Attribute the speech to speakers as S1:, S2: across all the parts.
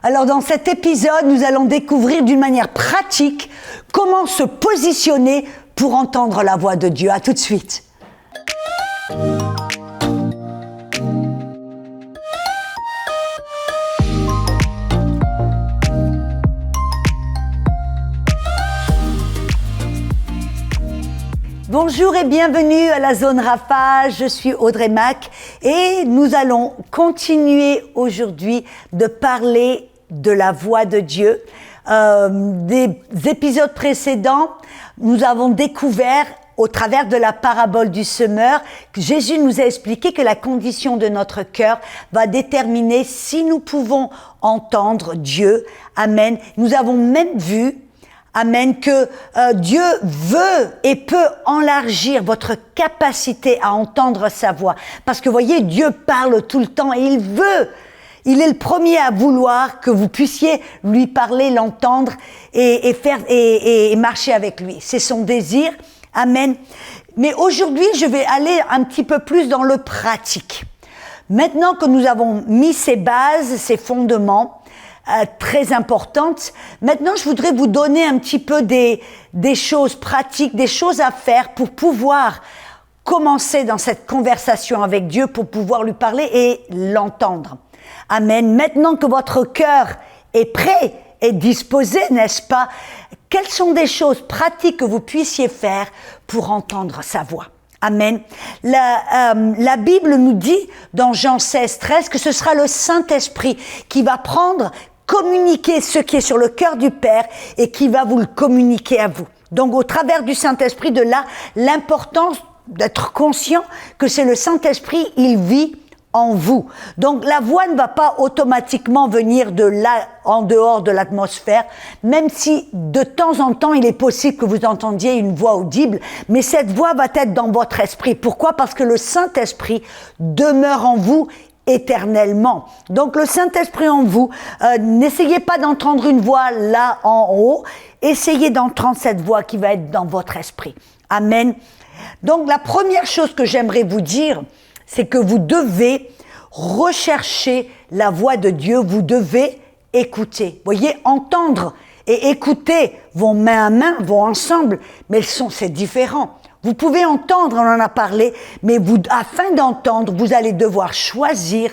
S1: Alors dans cet épisode, nous allons découvrir d'une manière pratique comment se positionner pour entendre la voix de Dieu. À tout de suite. Bonjour et bienvenue à la Zone Rafa, je suis Audrey Mac et nous allons continuer aujourd'hui de parler de la voix de Dieu. Des épisodes précédents, nous avons découvert au travers de la parabole du semeur, que Jésus nous a expliqué que la condition de notre cœur va déterminer si nous pouvons entendre Dieu. Amen. Nous avons même vu Amen, que Dieu veut et peut enlargir votre capacité à entendre sa voix. Parce que voyez, Dieu parle tout le temps et il est le premier à vouloir que vous puissiez lui parler, l'entendre et marcher avec lui. C'est son désir. Amen. Mais aujourd'hui, je vais aller un petit peu plus dans le pratique. Maintenant que nous avons mis ces bases, ces fondements, très importante. Maintenant, je voudrais vous donner un petit peu des choses pratiques, des choses à faire pour pouvoir commencer dans cette conversation avec Dieu, pour pouvoir lui parler et l'entendre. Amen. Maintenant que votre cœur est prêt et disposé, n'est-ce pas? Quelles sont des choses pratiques que vous puissiez faire pour entendre sa voix? Amen. La Bible nous dit dans Jean 16, 13 que ce sera le Saint-Esprit qui va communiquer ce qui est sur le cœur du Père et qui va vous le communiquer à vous. Donc au travers du Saint-Esprit, de là, l'importance d'être conscient que c'est le Saint-Esprit, il vit en vous. Donc la voix ne va pas automatiquement venir de là, en dehors de l'atmosphère, même si de temps en temps il est possible que vous entendiez une voix audible, mais cette voix va être dans votre esprit. Pourquoi? Parce que le Saint-Esprit demeure en vous éternellement. Donc le Saint-Esprit en vous, n'essayez pas d'entendre une voix là en haut, essayez d'entendre cette voix qui va être dans votre esprit. Amen. Donc la première chose que j'aimerais vous dire, c'est que vous devez rechercher la voix de Dieu, vous devez écouter. Voyez, entendre et écouter vont main à main, vont ensemble, mais c'est différent. Vous pouvez entendre, on en a parlé, mais afin d'entendre, vous allez devoir choisir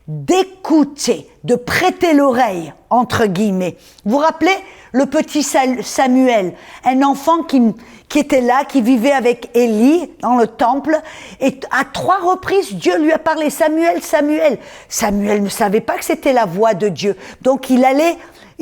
S1: d'écouter, de prêter l'oreille, entre guillemets. Vous vous rappelez le petit Samuel, un enfant qui était là, qui vivait avec Élie dans le temple, et à 3 reprises, Dieu lui a parlé, Samuel, Samuel. Samuel ne savait pas que c'était la voix de Dieu. Donc il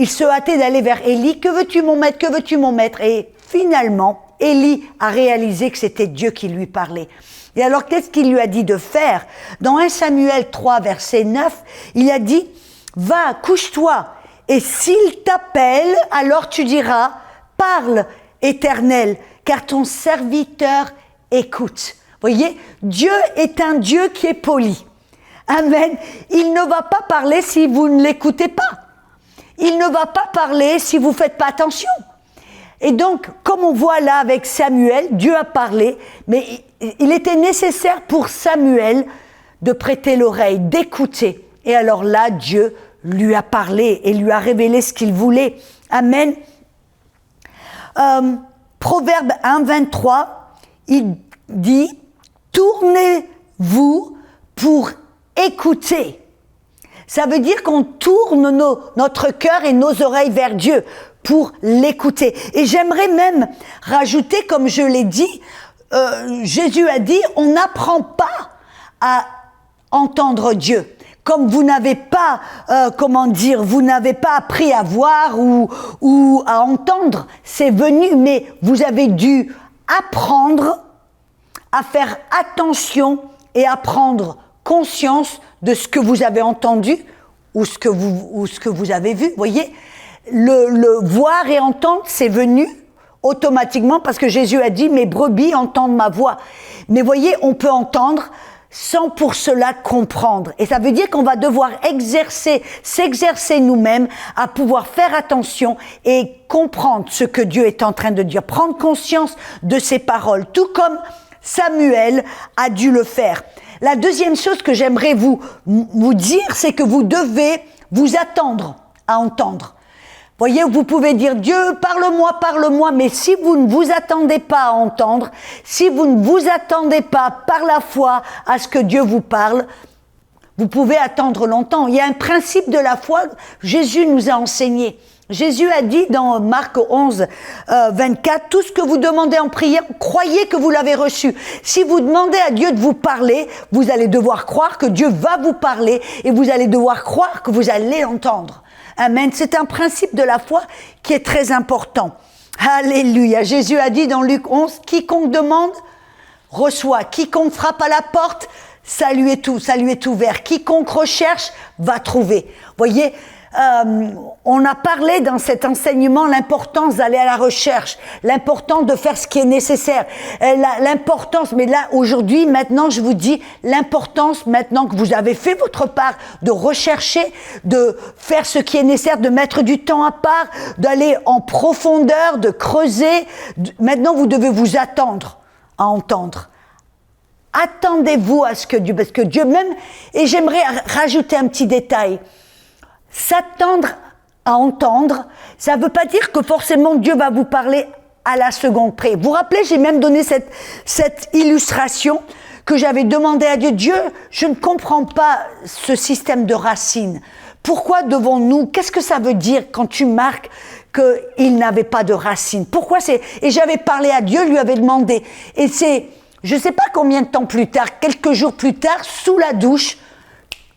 S1: se hâtait d'aller vers Élie, que veux-tu mon maître, que veux-tu mon maître? Et finalement, Élie a réalisé que c'était Dieu qui lui parlait. Et alors, qu'est-ce qu'il lui a dit de faire? Dans 1 Samuel 3, verset 9, il a dit, « Va, couche-toi, et s'il t'appelle, alors tu diras, « Parle, Éternel, car ton serviteur écoute. » Voyez, Dieu est un Dieu qui est poli. Amen. Il ne va pas parler si vous ne l'écoutez pas. Il ne va pas parler si vous ne faites pas attention. Et donc, comme on voit là avec Samuel, Dieu a parlé, mais il était nécessaire pour Samuel de prêter l'oreille, d'écouter. Et alors là, Dieu lui a parlé et lui a révélé ce qu'il voulait. Amen. Proverbe 1, 23, il dit « Tournez-vous pour écouter ». Ça veut dire qu'on tourne notre cœur et nos oreilles vers Dieu pour l'écouter. Et j'aimerais même rajouter, comme je l'ai dit, Jésus a dit, on n'apprend pas à entendre Dieu. Comme vous n'avez pas, vous n'avez pas appris à voir ou à entendre, c'est venu, mais vous avez dû apprendre à faire attention et à prendre conscience de ce que vous avez entendu ou ce que vous avez vu. Vous voyez, le voir et entendre, c'est venu automatiquement parce que Jésus a dit « Mes brebis entendent ma voix ». Mais voyez, on peut entendre sans pour cela comprendre. Et ça veut dire qu'on va devoir s'exercer nous-mêmes à pouvoir faire attention et comprendre ce que Dieu est en train de dire, prendre conscience de ses paroles, tout comme Samuel a dû le faire. La deuxième chose que j'aimerais vous dire, c'est que vous devez vous attendre à entendre. Voyez, vous pouvez dire, Dieu, parle-moi, parle-moi, mais si vous ne vous attendez pas à entendre, si vous ne vous attendez pas par la foi à ce que Dieu vous parle, vous pouvez attendre longtemps. Il y a un principe de la foi, Jésus nous a enseigné. Jésus a dit dans Marc 11, 24, tout ce que vous demandez en prière, croyez que vous l'avez reçu. Si vous demandez à Dieu de vous parler, vous allez devoir croire que Dieu va vous parler et vous allez devoir croire que vous allez l'entendre. Amen. C'est un principe de la foi qui est très important. Alléluia. Jésus a dit dans Luc 11, quiconque demande, reçoit. Quiconque frappe à la porte, ça lui est ouvert. Quiconque recherche, va trouver. Voyez, on a parlé dans cet enseignement l'importance d'aller à la recherche, l'importance de faire ce qui est nécessaire, l'importance, mais là aujourd'hui, maintenant je vous dis l'importance maintenant que vous avez fait votre part de rechercher, de faire ce qui est nécessaire, de mettre du temps à part, d'aller en profondeur, de creuser. Maintenant vous devez vous attendre à entendre. Attendez-vous à ce que Dieu, parce que Dieu même, et j'aimerais rajouter un petit détail, s'attendre à entendre, ça ne veut pas dire que forcément Dieu va vous parler à la seconde près. Vous vous rappelez, j'ai même donné cette illustration que j'avais demandé à Dieu. Dieu, je ne comprends pas ce système de racines. Pourquoi devons-nous, qu'est-ce que ça veut dire quand tu marques qu'il n'avait pas de racines? Pourquoi c'est... Et j'avais parlé à Dieu, lui avais demandé. Et c'est, je ne sais pas combien de temps plus tard, quelques jours plus tard, sous la douche,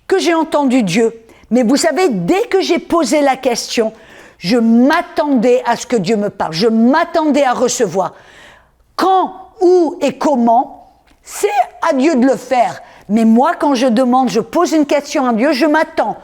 S1: que j'ai entendu Dieu. Mais vous savez, dès que j'ai posé la question, je m'attendais à ce que Dieu me parle. Je m'attendais à recevoir. Quand, où et comment, c'est à Dieu de le faire. Mais moi, quand je demande, je pose une question à Dieu, je m'attends.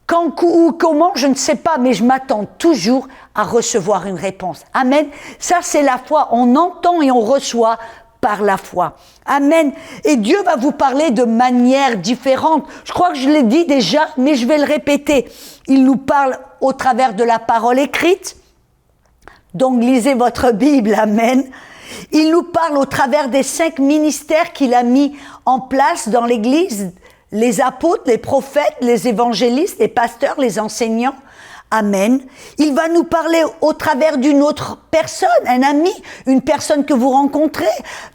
S1: Quand, où, comment, je ne sais pas, mais je m'attends toujours à recevoir une réponse. Amen. Ça, c'est la foi. On entend et on reçoit par la foi. Amen. Et Dieu va vous parler de manière différente. Je crois que je l'ai dit déjà, mais je vais le répéter. Il nous parle au travers de la parole écrite. Donc, lisez votre Bible. Amen. Il nous parle au travers des 5 ministères qu'il a mis en place dans l'Église. Les apôtres, les prophètes, les évangélistes, les pasteurs, les enseignants. Amen. Il va nous parler au travers d'une autre personne, un ami, une personne que vous rencontrez.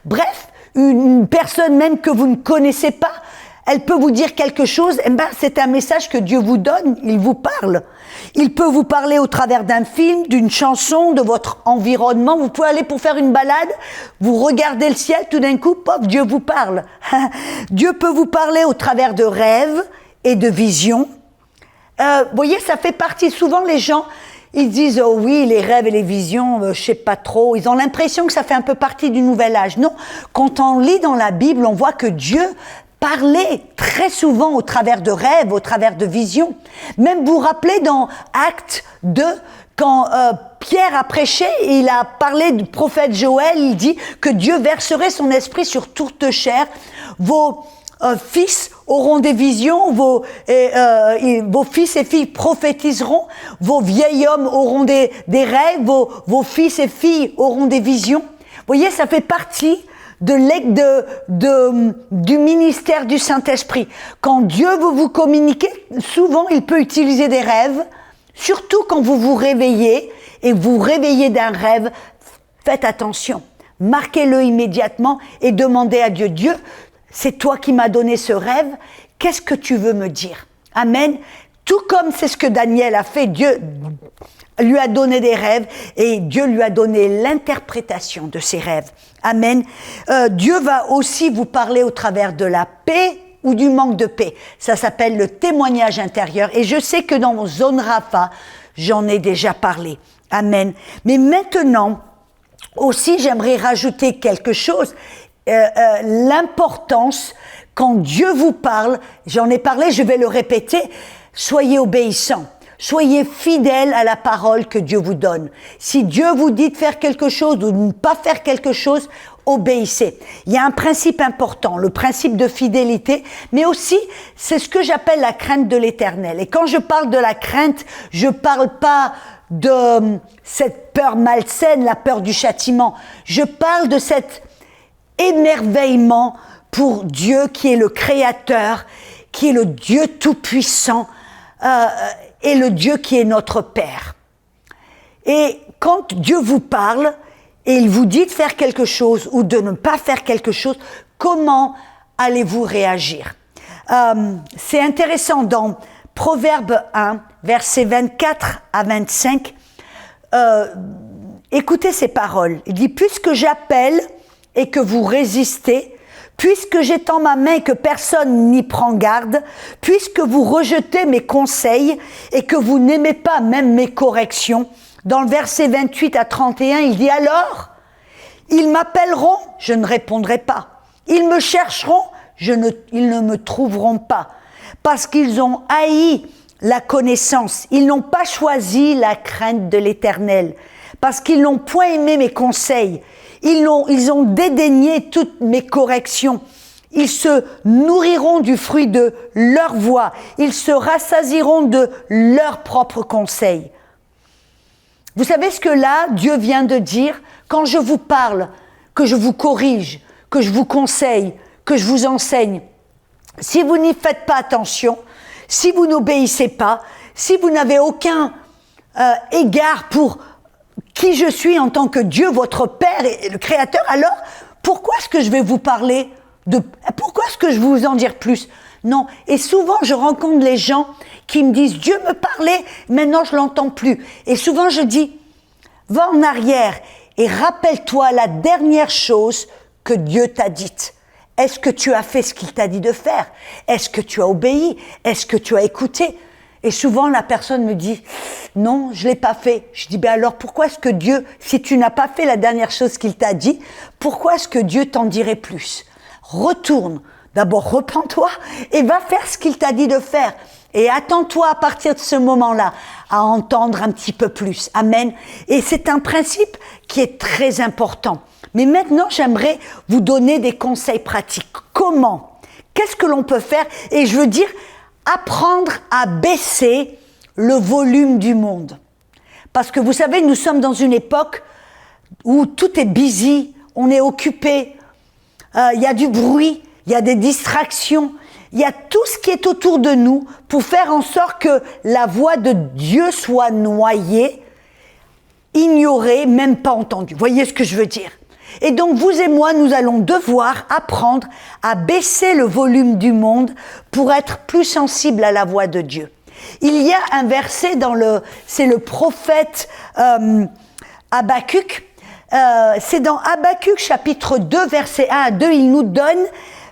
S1: Bref, une personne même que vous ne connaissez pas. Elle peut vous dire quelque chose. Eh ben, c'est un message que Dieu vous donne. Il vous parle. Il peut vous parler au travers d'un film, d'une chanson, de votre environnement. Vous pouvez aller pour faire une balade. Vous regardez le ciel. Tout d'un coup, pop, Dieu vous parle. Dieu peut vous parler au travers de rêves et de visions. Vous voyez, ça fait partie, souvent les gens, ils disent, oh oui, les rêves et les visions, je sais pas trop, ils ont l'impression que ça fait un peu partie du nouvel âge. Non, quand on lit dans la Bible, on voit que Dieu parlait très souvent au travers de rêves, au travers de visions. Même vous vous rappelez dans Actes 2, quand Pierre a prêché, il a parlé du prophète Joël, il dit que Dieu verserait son esprit sur toute chair, vos fils auront des visions, vos fils et filles prophétiseront, vos vieils hommes auront des rêves, vos fils et filles auront des visions. Vous voyez, ça fait partie du ministère du Saint-Esprit. Quand Dieu veut vous communiquer, souvent il peut utiliser des rêves, surtout quand vous vous réveillez et vous réveillez d'un rêve, faites attention, marquez-le immédiatement et demandez à Dieu, Dieu, c'est toi qui m'as donné ce rêve, qu'est-ce que tu veux me dire? Amen. Tout comme c'est ce que Daniel a fait, Dieu lui a donné des rêves et Dieu lui a donné l'interprétation de ces rêves. Amen. Dieu va aussi vous parler au travers de la paix ou du manque de paix. Ça s'appelle le témoignage intérieur et je sais que dans Zone Rapha, j'en ai déjà parlé. Amen. Mais maintenant, aussi j'aimerais rajouter quelque chose. L'importance, quand Dieu vous parle, j'en ai parlé, je vais le répéter, soyez obéissants, soyez fidèles à la parole que Dieu vous donne. Si Dieu vous dit de faire quelque chose ou de ne pas faire quelque chose, obéissez. Il y a un principe important, le principe de fidélité, mais aussi, c'est ce que j'appelle la crainte de l'Éternel. Et quand je parle de la crainte, je parle pas de cette peur malsaine, la peur du châtiment. Je parle de cet émerveillement pour Dieu qui est le Créateur, qui est le Dieu Tout-Puissant. et le Dieu qui est notre Père. Et quand Dieu vous parle et il vous dit de faire quelque chose ou de ne pas faire quelque chose, comment allez-vous réagir? C'est intéressant dans Proverbe 1, versets 24 à 25. Écoutez ces paroles. Il dit « Puisque j'appelle et que vous résistez, puisque j'étends ma main et que personne n'y prend garde, puisque vous rejetez mes conseils et que vous n'aimez pas même mes corrections. » Dans le verset 28 à 31, il dit « Alors, ils m'appelleront, je ne répondrai pas. Ils me chercheront, ils ne me trouveront pas. Parce qu'ils ont haï la connaissance, ils n'ont pas choisi la crainte de l'Éternel. Parce qu'ils n'ont point aimé mes conseils, ils ont dédaigné toutes mes corrections. Ils se nourriront du fruit de leur voix, ils se rassasieront de leurs propres conseils. » Vous savez ce que là, Dieu vient de dire? Quand je vous parle, que je vous corrige, que je vous conseille, que je vous enseigne, si vous n'y faites pas attention, si vous n'obéissez pas, si vous n'avez aucun égard pour qui je suis en tant que Dieu, votre Père et le Créateur, alors pourquoi est-ce que je vais vous parler pourquoi est-ce que je vais vous en dire plus? Non. Et souvent, je rencontre les gens qui me disent « Dieu me parlait, maintenant je l'entends plus. » Et souvent, je dis « Va en arrière et rappelle-toi la dernière chose que Dieu t'a dite. Est-ce que tu as fait ce qu'il t'a dit de faire? Est-ce que tu as obéi? Est-ce que tu as écouté? » Et souvent, la personne me dit « Non, je ne l'ai pas fait. » Je dis « Ben alors, pourquoi est-ce que Dieu, si tu n'as pas fait la dernière chose qu'il t'a dit, pourquoi est-ce que Dieu t'en dirait plus? Retourne. D'abord, repens-toi et va faire ce qu'il t'a dit de faire. Et attends-toi à partir de ce moment-là à entendre un petit peu plus. Amen. Et c'est un principe qui est très important. Mais maintenant, j'aimerais vous donner des conseils pratiques. Comment? Qu'est-ce que l'on peut faire? Et je veux dire, apprendre à baisser le volume du monde. Parce que vous savez, nous sommes dans une époque où tout est busy, on est occupé, il y a du bruit, il y a des distractions, il y a tout ce qui est autour de nous pour faire en sorte que la voix de Dieu soit noyée, ignorée, même pas entendue. Voyez ce que je veux dire? Et donc vous et moi, nous allons devoir apprendre à baisser le volume du monde pour être plus sensibles à la voix de Dieu. Il y a un verset c'est le prophète Habakkuk. C'est dans Habakkuk chapitre 2, versets 1 à 2, il nous donne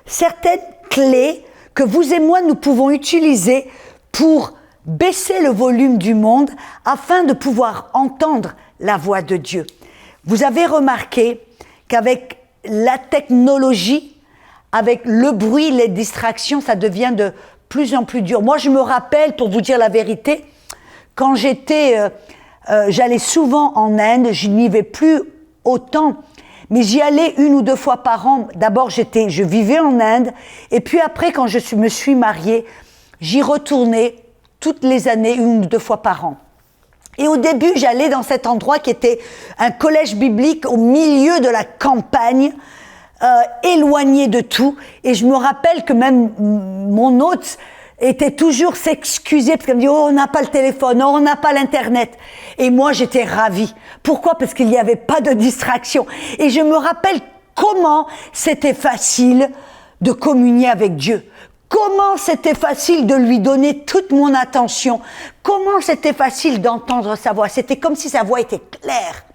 S1: certaines clés que vous et moi nous pouvons utiliser pour baisser le volume du monde afin de pouvoir entendre la voix de Dieu. Vous avez remarqué qu'avec la technologie, avec le bruit, les distractions, ça devient de plus en plus dur. Moi, je me rappelle, pour vous dire la vérité, quand j'allais souvent en Inde, je n'y vais plus autant, mais j'y allais 1 ou 2 fois par an. D'abord, je vivais en Inde, et puis après, quand je me suis mariée, j'y retournais toutes les années, 1 ou 2 fois par an. Et au début, j'allais dans cet endroit qui était un collège biblique au milieu de la campagne, éloigné de tout. Et je me rappelle que même mon hôte était toujours s'excuser parce qu'elle me dit « Oh, on n'a pas le téléphone, oh, on n'a pas l'internet ». Et moi, j'étais ravie. Pourquoi? Parce qu'il n'y avait pas de distraction. Et je me rappelle comment c'était facile de communier avec Dieu. Comment c'était facile de lui donner toute mon attention. Comment c'était facile d'entendre sa voix. C'était comme si sa voix était claire.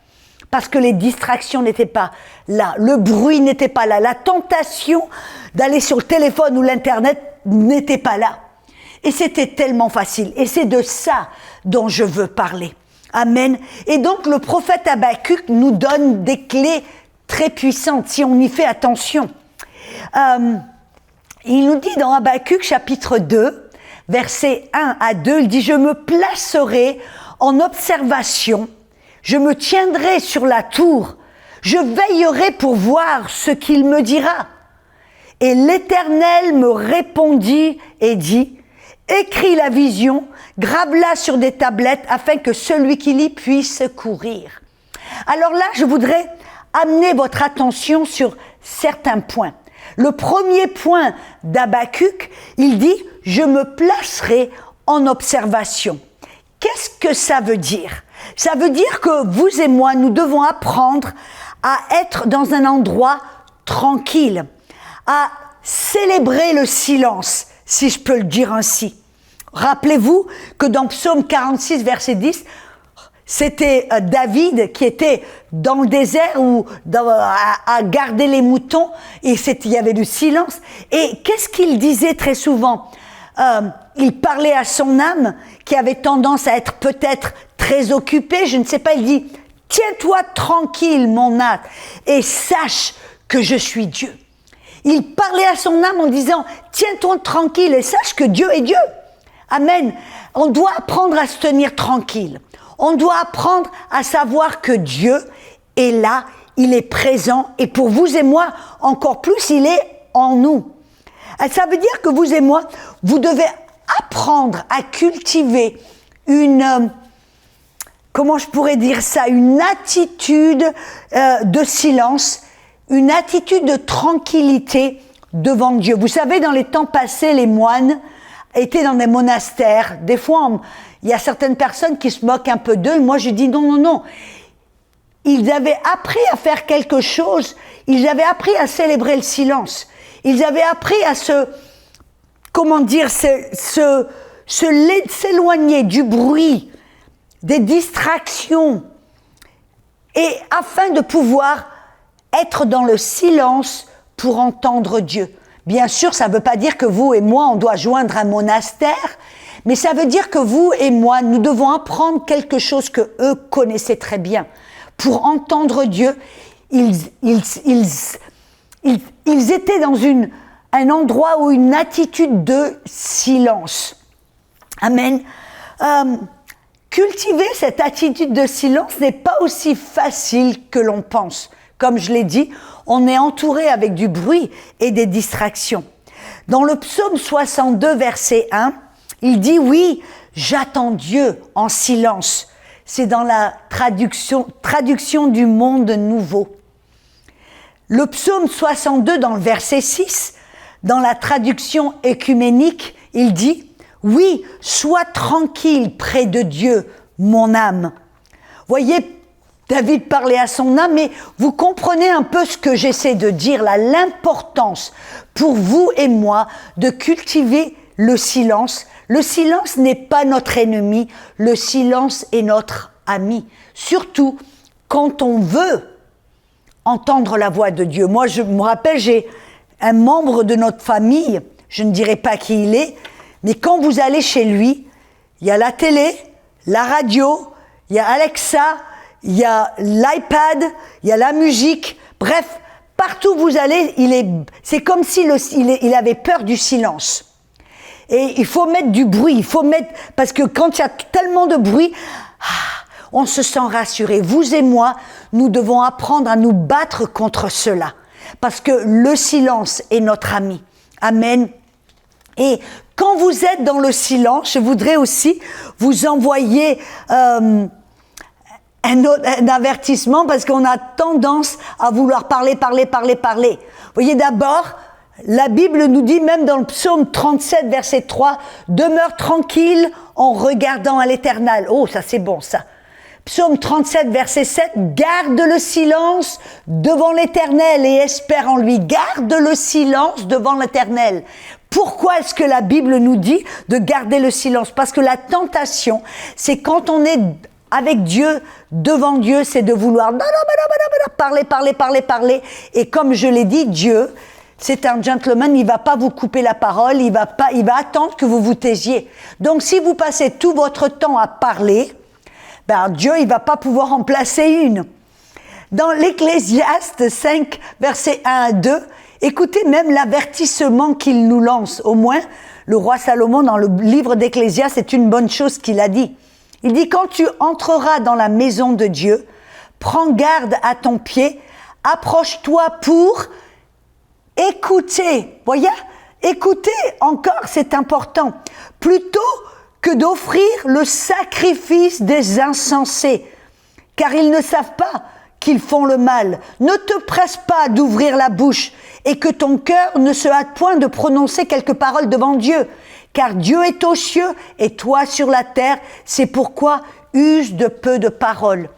S1: Parce que les distractions n'étaient pas là. Le bruit n'était pas là. La tentation d'aller sur le téléphone ou l'internet n'était pas là. Et c'était tellement facile. Et c'est de ça dont je veux parler. Amen. Et donc le prophète Habakkuk nous donne des clés très puissantes si on y fait attention. Il nous dit dans Habakkuk chapitre 2, versets 1 à 2, il dit « Je me placerai en observation, je me tiendrai sur la tour, je veillerai pour voir ce qu'il me dira. Et l'Éternel me répondit et dit « Écris la vision, grave-la sur des tablettes afin que celui qui lit puisse courir. » Alors là, je voudrais amener votre attention sur certains points. Le premier point d'Habakkuk, il dit « Je me placerai en observation ». qu'est-ce que ça veut dire? Ça veut dire que vous et moi, nous devons apprendre à être dans un endroit tranquille, à célébrer le silence, si je peux le dire ainsi. Rappelez-vous que dans Psaume 46, verset 10, c'était David qui était dans le désert ou à garder les moutons, et il y avait du silence. Et qu'est-ce qu'il disait très souvent? Il parlait à son âme qui avait tendance à être peut-être très occupée, je ne sais pas, il dit « Tiens-toi tranquille, mon âme, et sache que je suis Dieu. » Il parlait à son âme en disant « Tiens-toi tranquille et sache que Dieu est Dieu. » Amen. On doit apprendre à se tenir tranquille. On doit apprendre à savoir que Dieu est là, il est présent, et pour vous et moi, encore plus, il est en nous. Ça veut dire que vous et moi, vous devez apprendre à cultiver une, comment je pourrais dire ça, une attitude de silence, une attitude de tranquillité devant Dieu. Vous savez, dans les temps passés, les moines étaient dans des monastères. Des fois, il y a certaines personnes qui se moquent un peu d'eux. Moi, je dis non, non, non. Ils avaient appris à faire quelque chose. Ils avaient appris à célébrer le silence. Ils avaient appris à s'éloigner du bruit, des distractions, et afin de pouvoir être dans le silence pour entendre Dieu. Bien sûr, ça ne veut pas dire que vous et moi, on doit joindre un monastère, mais ça veut dire que vous et moi, nous devons apprendre quelque chose que eux connaissaient très bien. Pour entendre Dieu, ils étaient dans un endroit ou une attitude de silence. Amen. Cultiver cette attitude de silence n'est pas aussi facile que l'on pense. Comme je l'ai dit, on est entouré avec du bruit et des distractions. Dans le psaume 62, verset 1, il dit « Oui, j'attends Dieu en silence ». C'est dans la traduction du Monde Nouveau. Le psaume 62, dans le verset 6, dans la traduction œcuménique, il dit « Oui, sois tranquille près de Dieu, mon âme ». Voyez, David parlait à son âme, mais vous comprenez un peu ce que j'essaie de dire là, l'importance pour vous et moi de cultiver le silence. Le silence n'est pas notre ennemi, le silence est notre ami. Surtout quand on veut entendre la voix de Dieu. Moi, je me rappelle, j'ai un membre de notre famille, je ne dirai pas qui il est, mais quand vous allez chez lui, il y a la télé, la radio, il y a Alexa, il y a l'iPad, il y a la musique, bref, partout où vous allez, c'est comme s'il avait peur du silence. Et il faut mettre du bruit, parce que quand il y a tellement de bruit, on se sent rassuré. Vous et moi, nous devons apprendre à nous battre contre cela, parce que le silence est notre ami. Amen. Et quand vous êtes dans le silence, je voudrais aussi vous envoyer un avertissement, parce qu'on a tendance à vouloir parler. Vous voyez, d'abord, la Bible nous dit, même dans le psaume 37, verset 3, « Demeure tranquille en regardant à l'Éternel ». Oh, ça c'est bon, ça. Psaume 37, verset 7, « Garde le silence devant l'Éternel et espère en lui. » Garde le silence devant l'Éternel. Pourquoi est-ce que la Bible nous dit de garder le silence? Parce que la tentation, c'est quand on est avec Dieu, devant Dieu, c'est de vouloir parler. Et comme je l'ai dit, Dieu, c'est un gentleman, il va pas vous couper la parole, il va attendre que vous vous taisiez. Donc si vous passez tout votre temps à parler, Dieu, il va pas pouvoir en placer une. Dans l'Ecclésiaste 5, versets 1 à 2, écoutez même l'avertissement qu'il nous lance. Au moins, le roi Salomon, dans le livre d'Ecclésiaste, c'est une bonne chose qu'il a dit. Il dit, quand tu entreras dans la maison de Dieu, prends garde à ton pied, approche-toi pour écouter. Voyez, écouter encore, c'est important. Plutôt que d'offrir le sacrifice des insensés, car ils ne savent pas qu'ils font le mal. Ne te presse pas d'ouvrir la bouche et que ton cœur ne se hâte point de prononcer quelques paroles devant Dieu, car Dieu est aux cieux et toi sur la terre, c'est pourquoi use de peu de paroles.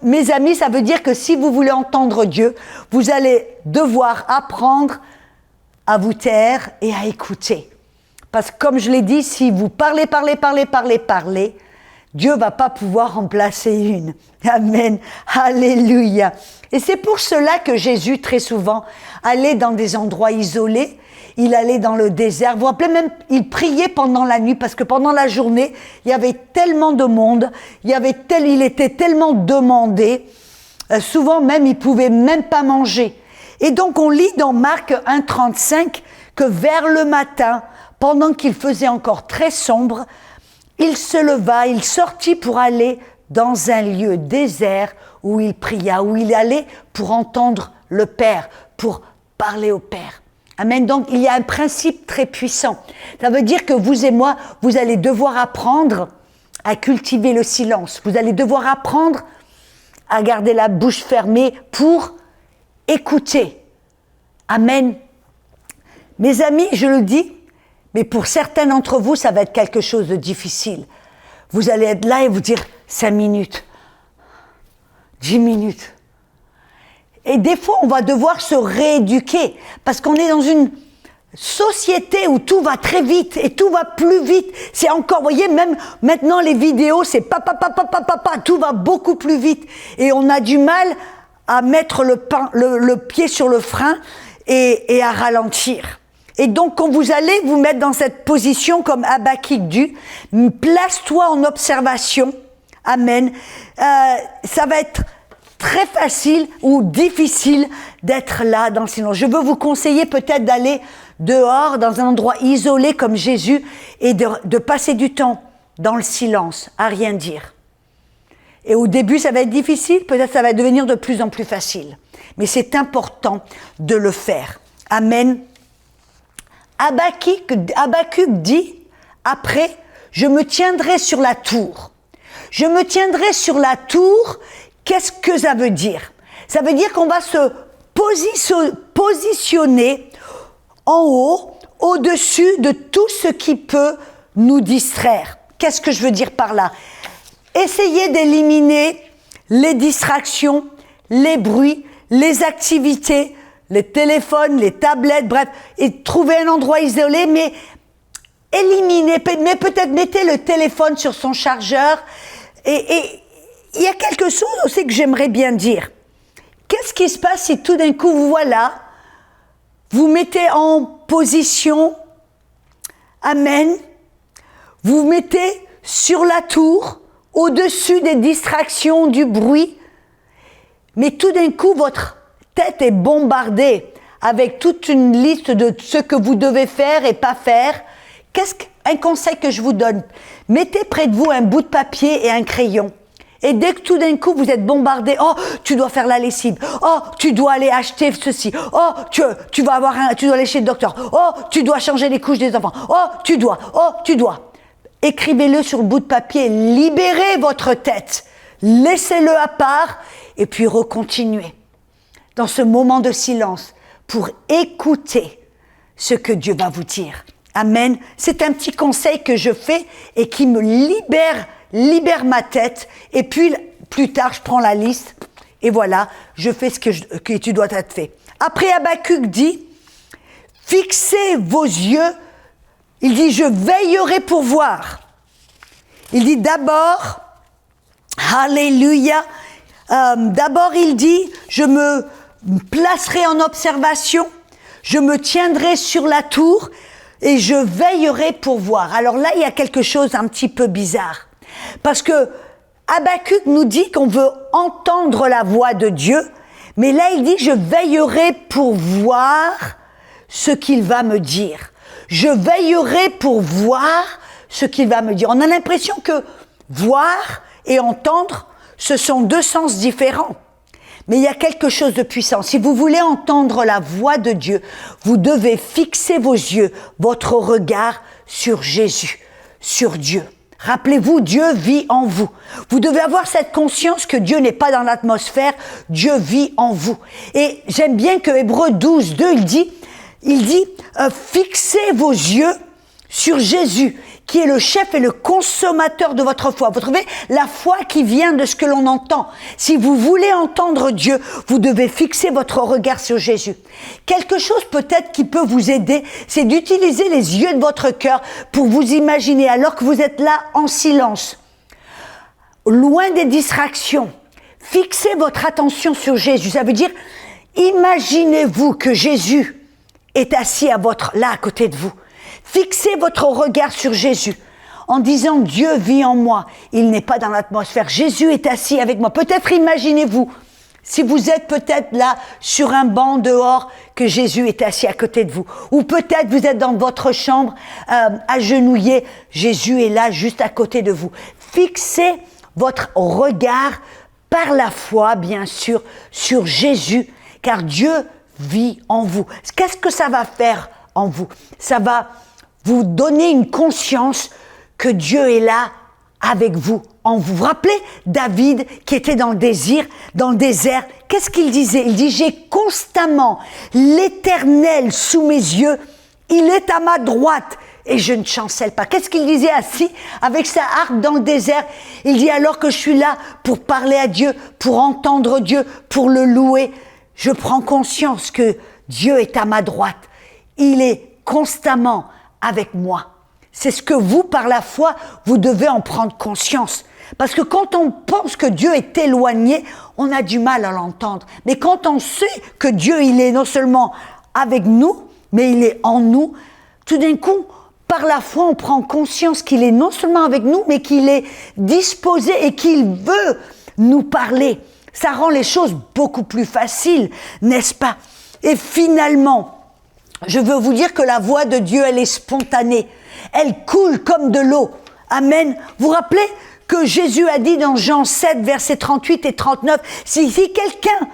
S1: Mes amis, ça veut dire que si vous voulez entendre Dieu, vous allez devoir apprendre à vous taire et à écouter. Parce que comme je l'ai dit, si vous parlez, Dieu va pas pouvoir en placer une. Amen. Alléluia. Et c'est pour cela que Jésus, très souvent, allait dans des endroits isolés. Il allait dans le désert. Vous vous rappelez même, il priait pendant la nuit parce que pendant la journée, il y avait tellement de monde, il était tellement demandé. Souvent même, il pouvait même pas manger. Et donc, on lit dans Marc 1,35 que vers le matin, pendant qu'il faisait encore très sombre, il se leva, il sortit pour aller dans un lieu désert où il pria, où il allait pour entendre le Père, pour parler au Père. Amen. Donc, il y a un principe très puissant. Ça veut dire que vous et moi, vous allez devoir apprendre à cultiver le silence. Vous allez devoir apprendre à garder la bouche fermée pour écouter. Amen. Mes amis, je le dis, mais pour certains d'entre vous, ça va être quelque chose de difficile. Vous allez être là et vous dire 5 minutes, 10 minutes. Et des fois, on va devoir se rééduquer parce qu'on est dans une société où tout va très vite et tout va plus vite. C'est encore, vous voyez, même maintenant les vidéos, c'est tout va beaucoup plus vite. Et on a du mal à mettre le pied sur le frein et à ralentir. Et donc, quand vous allez vous mettre dans cette position comme Habakkuk dit, place-toi en observation. Amen. Ça va être très facile ou difficile d'être là dans le silence. Je veux vous conseiller peut-être d'aller dehors, dans un endroit isolé comme Jésus, et de passer du temps dans le silence, à rien dire. Et au début, ça va être difficile, peut-être ça va devenir de plus en plus facile. Mais c'est important de le faire. Amen. Habakkuk dit, après, je me tiendrai sur la tour. Je me tiendrai sur la tour. Qu'est-ce que ça veut dire? Ça veut dire qu'on va se positionner en haut, au-dessus de tout ce qui peut nous distraire. Qu'est-ce que je veux dire par là? Essayez d'éliminer les distractions, les bruits, les activités, les téléphones, les tablettes, bref, et trouver un endroit isolé, mais éliminez, mais peut-être mettez le téléphone sur son chargeur. Et il y a quelque chose aussi que j'aimerais bien dire. Qu'est-ce qui se passe si tout d'un coup, vous voilà, vous mettez en position, amen, vous vous mettez sur la tour, au-dessus des distractions, du bruit, mais tout d'un coup, votre tête est bombardée avec toute une liste de ce que vous devez faire et pas faire. Un conseil que je vous donne, mettez près de vous un bout de papier et un crayon. Et dès que tout d'un coup, vous êtes bombardé, oh, tu dois faire la lessive, oh, tu dois aller acheter ceci, oh, tu dois aller chez le docteur, oh, tu dois changer les couches des enfants, oh, tu dois. Écrivez-le sur le bout de papier, libérez votre tête, laissez-le à part, et puis recontinuez dans ce moment de silence pour écouter ce que Dieu va vous dire. Amen. C'est un petit conseil que je fais et qui me libère ma tête, et puis plus tard je prends la liste et voilà, je fais ce que tu dois être fait. Après, Habakkuk dit, fixez vos yeux, il dit, je veillerai pour voir. Il dit d'abord, alléluia, d'abord il dit, je me placerai en observation, je me tiendrai sur la tour et je veillerai pour voir. Alors là, il y a quelque chose un petit peu bizarre. Parce que Habakkuk nous dit qu'on veut entendre la voix de Dieu, mais là il dit, je veillerai pour voir ce qu'il va me dire. Je veillerai pour voir ce qu'il va me dire. On a l'impression que voir et entendre, ce sont deux sens différents. Mais il y a quelque chose de puissant. Si vous voulez entendre la voix de Dieu, vous devez fixer vos yeux, votre regard sur Jésus, sur Dieu. Rappelez-vous, Dieu vit en vous. Vous devez avoir cette conscience que Dieu n'est pas dans l'atmosphère, Dieu vit en vous. Et j'aime bien que Hébreux 12, 2, il dit, fixez vos yeux sur Jésus, qui est le chef et le consommateur de votre foi. Vous trouvez la foi qui vient de ce que l'on entend. Si vous voulez entendre Dieu, vous devez fixer votre regard sur Jésus. Quelque chose peut-être qui peut vous aider, c'est d'utiliser les yeux de votre cœur pour vous imaginer, alors que vous êtes là en silence, loin des distractions. Fixez votre attention sur Jésus. Ça veut dire, imaginez-vous que Jésus est assis là à côté de vous. Fixez votre regard sur Jésus en disant « Dieu vit en moi ». Il n'est pas dans l'atmosphère. Jésus est assis avec moi. Peut-être imaginez-vous, si vous êtes peut-être là sur un banc dehors, que Jésus est assis à côté de vous. Ou peut-être vous êtes dans votre chambre, agenouillé. Jésus est là juste à côté de vous. Fixez votre regard par la foi, bien sûr, sur Jésus, car Dieu vit en vous. Qu'est-ce que ça va faire en vous? Ça va vous donner une conscience que Dieu est là avec vous, en vous. Vous vous rappelez David qui était dans le désert, qu'est-ce qu'il disait? Il dit, j'ai constamment l'Éternel sous mes yeux, il est à ma droite et je ne chancelle pas. Qu'est-ce qu'il disait assis avec sa harpe dans le désert? Il dit, alors que je suis là pour parler à Dieu, pour entendre Dieu, pour le louer, je prends conscience que Dieu est à ma droite. Il est constamment avec moi. C'est ce que vous, par la foi, vous devez en prendre conscience. Parce que quand on pense que Dieu est éloigné, on a du mal à l'entendre. Mais quand on sait que Dieu, il est non seulement avec nous, mais il est en nous, tout d'un coup, par la foi, on prend conscience qu'il est non seulement avec nous, mais qu'il est disposé et qu'il veut nous parler. Ça rend les choses beaucoup plus faciles, n'est-ce pas? Et finalement, je veux vous dire que la voix de Dieu, elle est spontanée. Elle coule comme de l'eau. Amen. Vous vous rappelez que Jésus a dit dans Jean 7, versets 38 et 39, « Si quelqu'un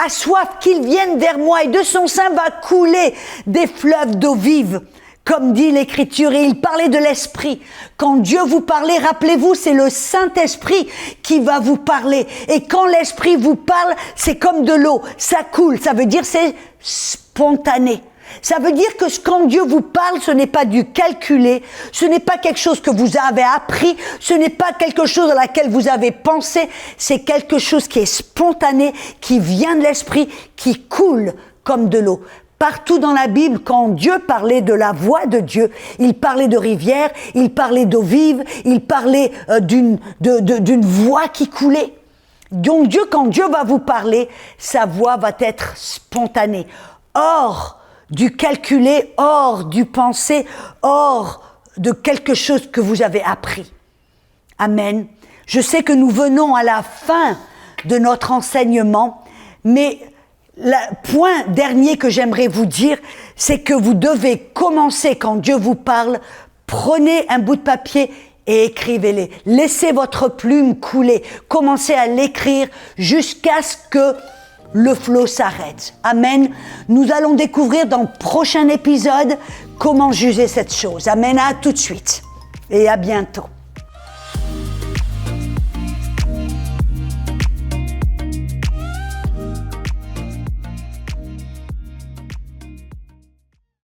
S1: a soif, qu'il vienne vers moi et de son sein va couler des fleuves d'eau vive. » Comme dit l'Écriture, et il parlait de l'Esprit. Quand Dieu vous parlait, rappelez-vous, c'est le Saint-Esprit qui va vous parler. Et quand l'Esprit vous parle, c'est comme de l'eau, ça coule. Ça veut dire c'est spontané. Ça veut dire que quand Dieu vous parle, ce n'est pas du calculé, ce n'est pas quelque chose que vous avez appris, ce n'est pas quelque chose à laquelle vous avez pensé, c'est quelque chose qui est spontané, qui vient de l'Esprit, qui coule comme de l'eau. Partout dans la Bible, quand Dieu parlait de la voix de Dieu, il parlait de rivières, il parlait d'eau vive, il parlait d'une voix qui coulait. Donc quand Dieu va vous parler, sa voix va être spontanée, hors du calculé, hors du pensé, hors de quelque chose que vous avez appris. Amen. Je sais que nous venons à la fin de notre enseignement, mais le point dernier que j'aimerais vous dire, c'est que vous devez commencer quand Dieu vous parle, prenez un bout de papier et écrivez-les. Laissez votre plume couler. Commencez à l'écrire jusqu'à ce que le flot s'arrête. Amen. Nous allons découvrir dans le prochain épisode comment juger cette chose. Amen. À tout de suite et à bientôt.